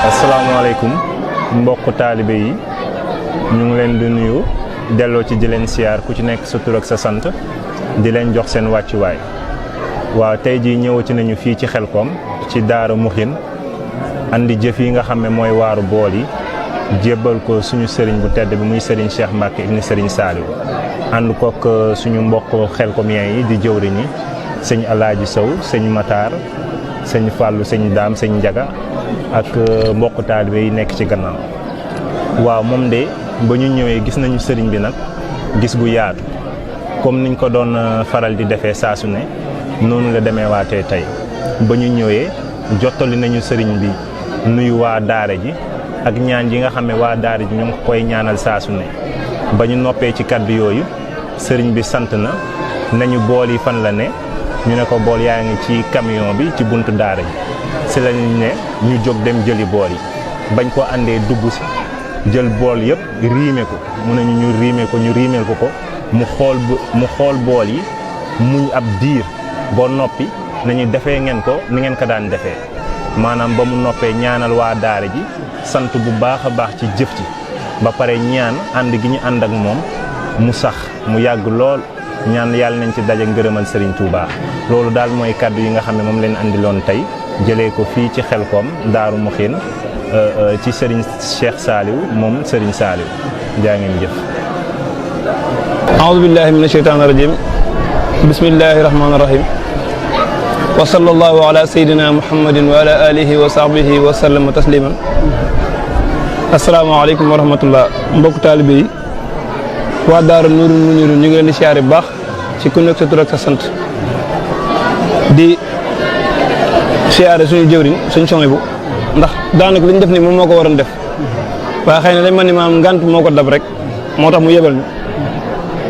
asalaamaaleykum mbokk taalibe yi ñu ngi leen di nuyu delloo ci di leen siyaar ku ci nekk sa tur ak sa sant di leen jox seen wàccuwaay. waaw tey jii ñëwati nañu fii ci Xelkom ci Daara Moukhine andi jëf yi nga xam ne mooy waaru bool yi jébbal ko suñu sëriñ bu tedd bi muy sëriñ Cheikh Mbacke ibn sëriñ Saliou ànd kook suñu mbokk xelkomien yi di jëwriñ yi sëñ Alaaji Sow sëñ Matar sëñ Fallou sëñ Daam sëñ Njaga ak mbokk taalibe yi nekk ci gannaaw. waaw moom de ba ñu ñëwee gis nañu sëriñ bi nag gis gu yaatu comme niñ ko doon faral di defee saa su ne noonu la demee waatee tey ba ñu ñëwee jottali nañu sëriñ bi nuyu waa daara ji ak ñaan yi nga xam ne waa daara ji ñu ngi koy ñaanal saa su ne. ba ñu noppee ci kaddu yooyu sëriñ bi sant na nañu bool yi fan la ne ñu ne ko bool yaa ngi ci camion bi ci buntu daara ji si lañu ne ñu jóg dem jëli bool yi bañ ko àndee dugg si jël bool yëpp riime ko mu ne ñu riimeel ko mu xool bool yi muñ ab diir boo noppi nañu defee ngeen ko ni ngeen ko daan defee maanaam ba mu noppee ñaanal waa daara ji sant bu baax a baax ci jëf ji ba pare ñaan ànd gi ñu ànd ak moom mu sax mu yàgg lool ñaan yàlla nañ ci daje ngërëmal Serigne Touba loolu daal mooy kaddu yi nga xam ne moom leen andiloon tey jëlee ko fii ci Xelkom Daaru Moukhine ci Serigne Cheikh Saliou moom Serigne Saliou jaa ngeen jëf. aoudu billahi min asheytaani rajim bismillahi rahmaani rahim wa sallallahu ala sayyidina muhammadin wa ala alihi wa sahbihi wa sallama tasliman. asalaamaaleykum wa rahmatullah mbokk taalibe yi waa Daara Nuuru Muniru ñu ngi leen di siyaare bu baax ci ku nekk sa tur ak sa sant di siyaare suñu jëwriñ suñu songay bu ndax daanaka li ñu def nii moom moo ko waroon def waaye xëy na dañ ma ni maam ngant moo ko dab rek moo tax mu yebal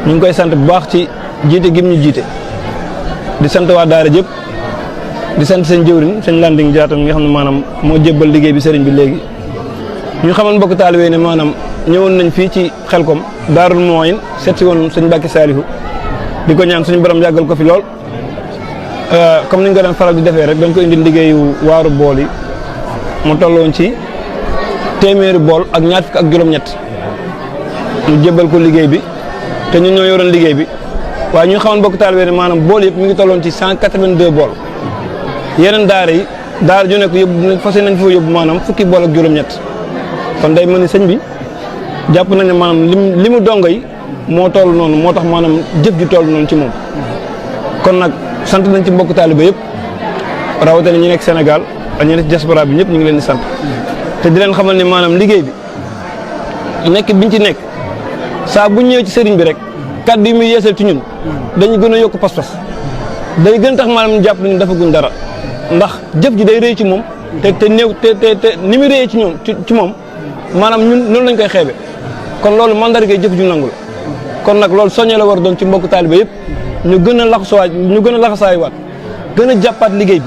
ñu ngi koy sant bu baax ci jiite gim ñu jiite di sant waa Daara jëpp di sant seen jëwriñ seen landing jaatam nga xam ne maanaam moo jébbal liggéey bi sëriñ bi léegi. ñu xamal mbokk taalibe ne maanaam ñëwoon nañ fii ci Xelkom Daarul Moukhine seet si woon sëñ Mbacke Saliou di ko ñaan suñu borom yàggal ko fi lool comme ni ñu ko daan faral di defee rek dañ ko indi liggéeyu waaru bool yi mu tolloon ci téeméeri bool ak ñaar fukk ak juróom-ñett ñu jébbal ko liggéey bi te ñun ñoo yoroon liggéey bi waaye ñu xamoon bokk taalibe ne maanaam bool yëpp mi ngi tolloon ci 182 bool yeneen daara yi daara ju nekk yóbbu fas nañ fa yóbbu maanaam fukki bool ak juróom-ñett kon day mel ni sëñ bi jàpp nañ ne maanaam li mu dongo yi moo toll noonu moo tax maanaam jëf ji toll noonu ci moom kon nag sant nañ ci mbokk taalibe yëpp rawatina ñu nekk Sénégal ak ñu nekk diaspora bi ñëpp ñu ngi leen di sant te di leen xamal ne maanaam liggéey bi nekk biñ ci nekk saa bu ñëwee ci sëriñ bi rek kàddu yi muy yeesal ci ñun dañu gën a yokk pas-pas day gën tax maanaam ñu jàpp nañu dafa gun dara ndax jëf ji day rëy ci moom te néew te ni mu rëyee ci ñoom ci moom maanaam ñun noonu lañ koy xeebe kon loolu mandarga jëf ju nangu la kon nag loolu soññee la war a doon ci mbokk taalibe yëpp ñu gën a laxasaaywaat gën a jàppaat liggéey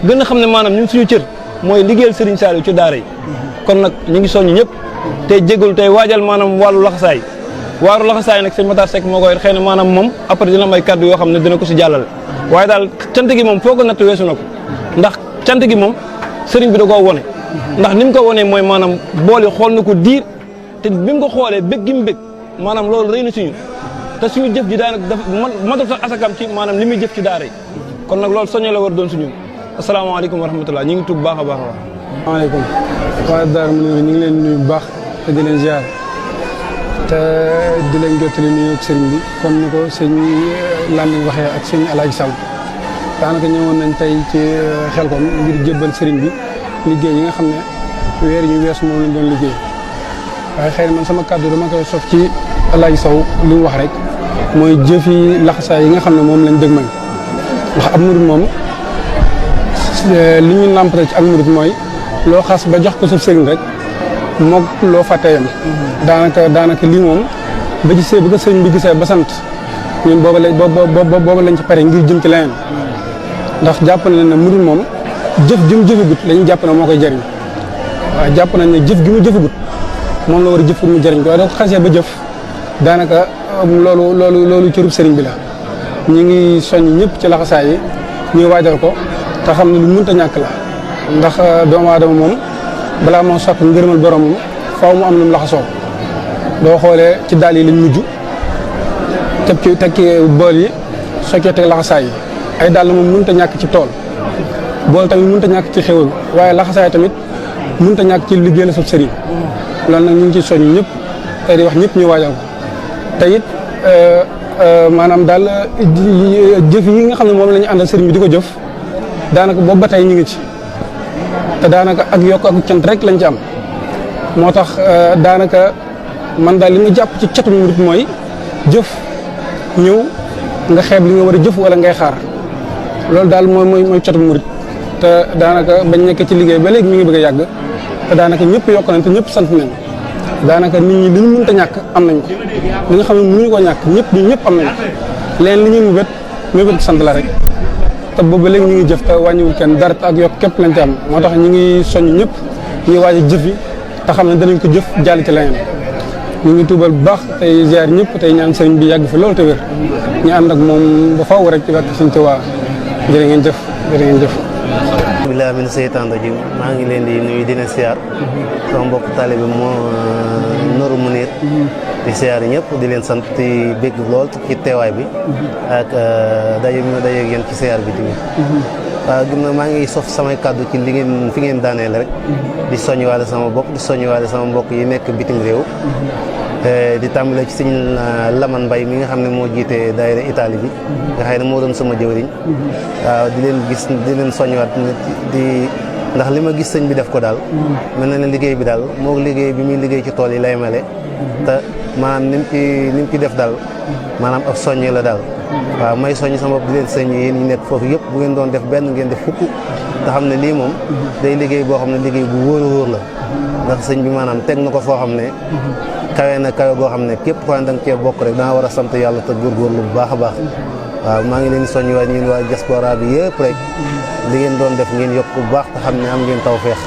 bi gën a xam ne maanaam ñun suñu cër mooy liggéeyal Serigne Saliou ci daara yi kon nag ñu ngi soññ ñëpp tey jégalu tey waajal maanaam wàllu laxasaay waaru laxasaay nag sëñ Matar Seck moo koy xëy na maanaam moom après dina may kaddu yoo xam ne dina ko si jàllale waaye daal cant gi moom foo ko natt weesu na ko ndax cant gi moom sëriñ bi da koo wone ndax ni mu ko wonee mooy maanaam boole xool na ko diir te bi mu ko xoolee bëgg gi mu bëgg maanaam loolu rëy na suñu te suñu jëf ji daanaka dafa matal sax asakam ci maanaam li muy jëf ci daara yi kon nag loolu soññee la war doon suñu asalaamaaleykum wa rahmatulah ñu ngi tudd baax a baax a baax. waaleykum waa Darou Mounirou ñu ngi leen nuyu bu baax te di leen ziar te di leen jottali nuyu ak sëriñ bi comme ni ko sëñ Landing waxee ak sëñ Alaaji Saw daanaka ñëwoon nañ tey ci Xelkom ngir jébbal sëriñ bi liggéey yi nga xam ne weer ñu weesu moom lañ doon liggéey waaye xëy na man sama kàddu dama koy sof ci Alaaji Saw li mu wax rek mooy jëfi laxasaay yi nga xam ne moom lañ dëgmal ndax ab murid moom li ñu nàmpatal ci ak murid mooy loo xas ba jox ko sa sëriñ rek moog loo fàttee yam daanaka lii moom ba ci see bu ko sëriñ bi gisee ba sant ñun booba lañ ci pare ngir jëm ci leneen ndax jàpp nañ ne murid moom jëf ji mu jëfagut lañu jàpp ne moo koy jëriñ waaye jàpp nañ ne jëf gi mu jëfagut moom la war a jëf pour mu jëriñ ko waaye da ko xasee ba jëf daanaka loolu cërub sëriñ bi la ñu ngi soññ ñëpp ci laxasaay yi ñuy waajal ko te xam ne lu mënta ñàkk la ndax doomu aadama moom balaa moo sàkk ngërëmal boromam faaw mu am lu mu laxasoo doo xoolee ci daal yi lañ mujj teg ci bool yi soccee teg laxasaay yi ay dàll moom mënta ñàkk ci tool bool tamit mënta ñàkk ci xéwal waaye laxasaay tamit mënta ñàkk ci liggéey la sa sëriñ loolu nag ñu ngi ci soññ ñëpp tey di wax ñëpp ñu waajal ko te it maanaam daal jëf yi nga xam ne moom la ñu àndal sëriñ bi di ko jëf daanaka boobu ba tey ñu ngi ci te daanaka ak yokk ak cant rek lañ ci am moo tax daanaka man daal li ma jàpp ci catu murit mooy jëf ñëw nga xeeb li nga war a jëf wala ngay xaar loolu daal mooy catu murit te daanaka bañ nekk ci liggéey ba léegi mi ngi bëgg a yàgg te daanaka ñëpp yokk nañ te ñëpp sant nañ daanaka nit ñi li ñu mënta ñàkk am nañ ko li nga xam ne mënuñu koo ñàkk ñëpp am nañ ko leen li ñuy mébét sant la rek te boobu léegi ñu ngi jëf te wàññiwul kenn dara ak yokk képp lañ ci am moo tax ñu ngi soññ ñëpp ñu waaj a jëf yi te xam ne danañ ko jëf jàll ci leneen ñu ngi tuubal bu baax tey ziar ñëpp tey ñaan sëriñ bi yàgg fi loolu te wér ñu ànd ak moom ba faaw rek ci wàllu suñu Tuubaa jërë ngeen jëf. bismilaahi mina seytaani rajiim maa ngi leen di nuyu dina siyaar sama mbokk taalibe moo Darou Mounirou di siyaar ñëpp di leen sant di bégg lool ci teewaay bi ak daje bi ma dajeeg yéen ci siyaar bi tamit waaw ginnaaw maa ngi sof samay kàddu ci li ngeen fi ngeen daaneel rek di soññiwaale sama bopp di soññiwaale sama mbokk yi nekk bitim réew di tàmbale ci sëñ Laman Mbay mi nga xam ne moo jiite daayira Italie bi nga xam ne moo doon sama jëwriñ waaw di leen soññiwaat di ndax li ma gis sëñ bi def ko daal mel na ne liggéey bi daal moo liggéey bi muy liggéey ci tool yi lay mele te maanaam ni mu ci def daal maanaam ab soññe la daal waaw may soññ sama bopp di leen sëñ yéen ñi nekk foofu yëpp bu ngeen doon def benn ngeen def fukk te xam ne lii moom day liggéey boo xam ne liggéey bu wóor a wóor la ndax sëñ bi maanaam teg na ko foo xam ne kawe na kawe goo xam ne képp ko da nga cee bokk rek danga war a sant yàlla te góorgóorlu bu baax a baax waaw maa ngi leen di soññ waa ñun waa diaspora bi yëpp rek li ngeen doon def ngeen yokk bu baax te xam ne am ngeen tawfeex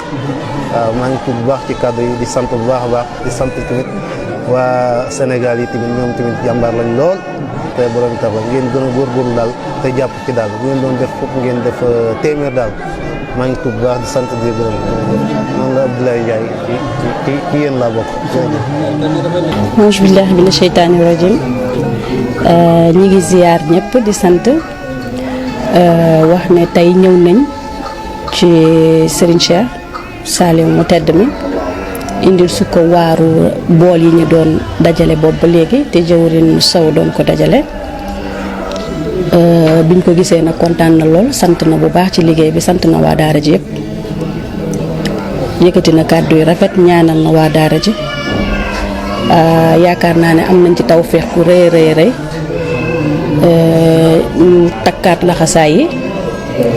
waaw maa ngi tudd bu baax ci kàddu yi di sant bu baax a baax di sant tamit waa Sénégal yi tamit ñoom tamit jàmbaar lañ lool te borom tax ngeen gën a góorgóorlu daal te jàpp ci daal bu ngeen doon def foofu ngeen def téeméer daal maa ngi tudd bu baax di sant di gërëm noonu la Abdou Abdoulaye Ndiaye ci yéen laa bokk. auzu billaahi mina sheytaani rajiim ñi ngi ziyaar ñëpp di sant wax ne tey ñëw nañ ci Serigne Cheikh Saliou mu tedd mi indil su ko waaru bool yi ñu doon dajale boobu ba léegi te jëwrin Sow doon ko dajale biñ ko gisee nag kontaan na lool sant na bu baax ci liggéey bi sant na waa daara ji yëpp yëkkati na kàddu yu rafet ñaanal na waa daara ji yaakaar naa ne am nañ ci tawféex ku rëy rëy ñu takkaat laxasaay yi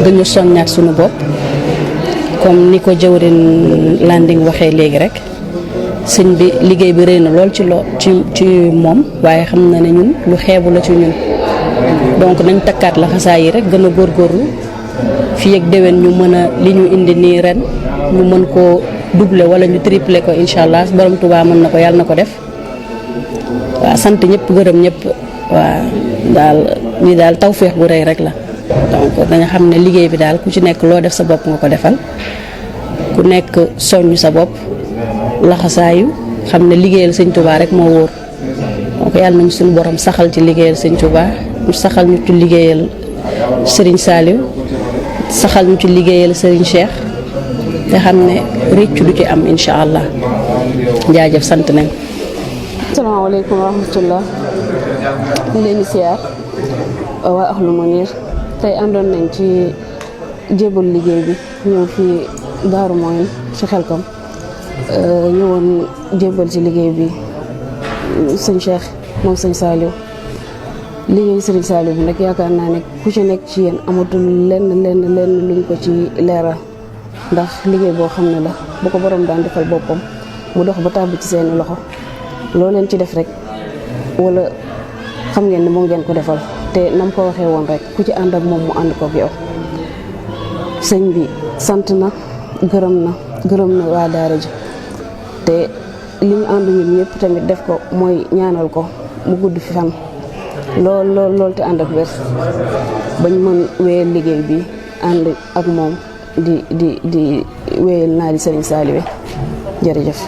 gën a soññaat suñu bopp comme ni ko jëwrin Landing waxee léegi rek sëñ bi liggéey bi rëy na lool ci moom waaye xam na ne ñun lu xeebu la ci ñun donc nañ takkaat laxasaay yi rek gën a góorgóorlu fii ak déwén ñu mën a li ñu indi nii ren ñu mën koo doubler wala ñu tripler ko incha allah borom Tuubaa mën na ko yàlla na ko def waaw sant ñëpp gërëm ñëpp waaw daal lii daal tawféex bu rëy rek la donc dañu xam ne liggéey bi daal ku ci nekk loo def sa bopp nga ko defal ku nekk soññ sa bopp laxasaayu xam ne liggéeyal sëñ Tuubaa rek moo wóor donc yàlla nañu suñu borom saxal ci liggéeyal sëñ Tuubaa ñu saxal ñu ci liggéeyal Serigne Saliou saxal ñu ci liggéeyal Serigne Cheikh te xam ne réccu du ci am incha allah jaajëf sant nañ. asalaamaaleykum wa rahmatullah ñu leen di siyaar waa Ahlu Munir tey àndoon nañ ci jébal liggéey bi ñëw fii Daaru Moyen ci Xelkom ñëwoon jébal ci liggéey bi sëñ Cheikh moom sëñ Saliou liggéey sëriñ Saliou bi nag yaakaar naa ne ku ci nekk ci yéen amatul lenn luñ ko ci leeral ndax liggéey boo xam ne la bu ko borom daan defal boppam mu dox ba tàbbi ci seeni loxo loo leen ci def rek wala xam ngeen ne moom ngeen ko defal te nam ko waxee woon rek ku ci ànd ak moom mu ànd kook yow sëñ bi sant na gërëm na waa daara ji te li ñu ànd ñun ñëpp tamit def ko mooy ñaanal ko mu gudd fi fan lool te ànd ak wér bañ mën wéyal liggéey bi ànd ak moom di wéyal naa di Serigne Saliou jërëjëf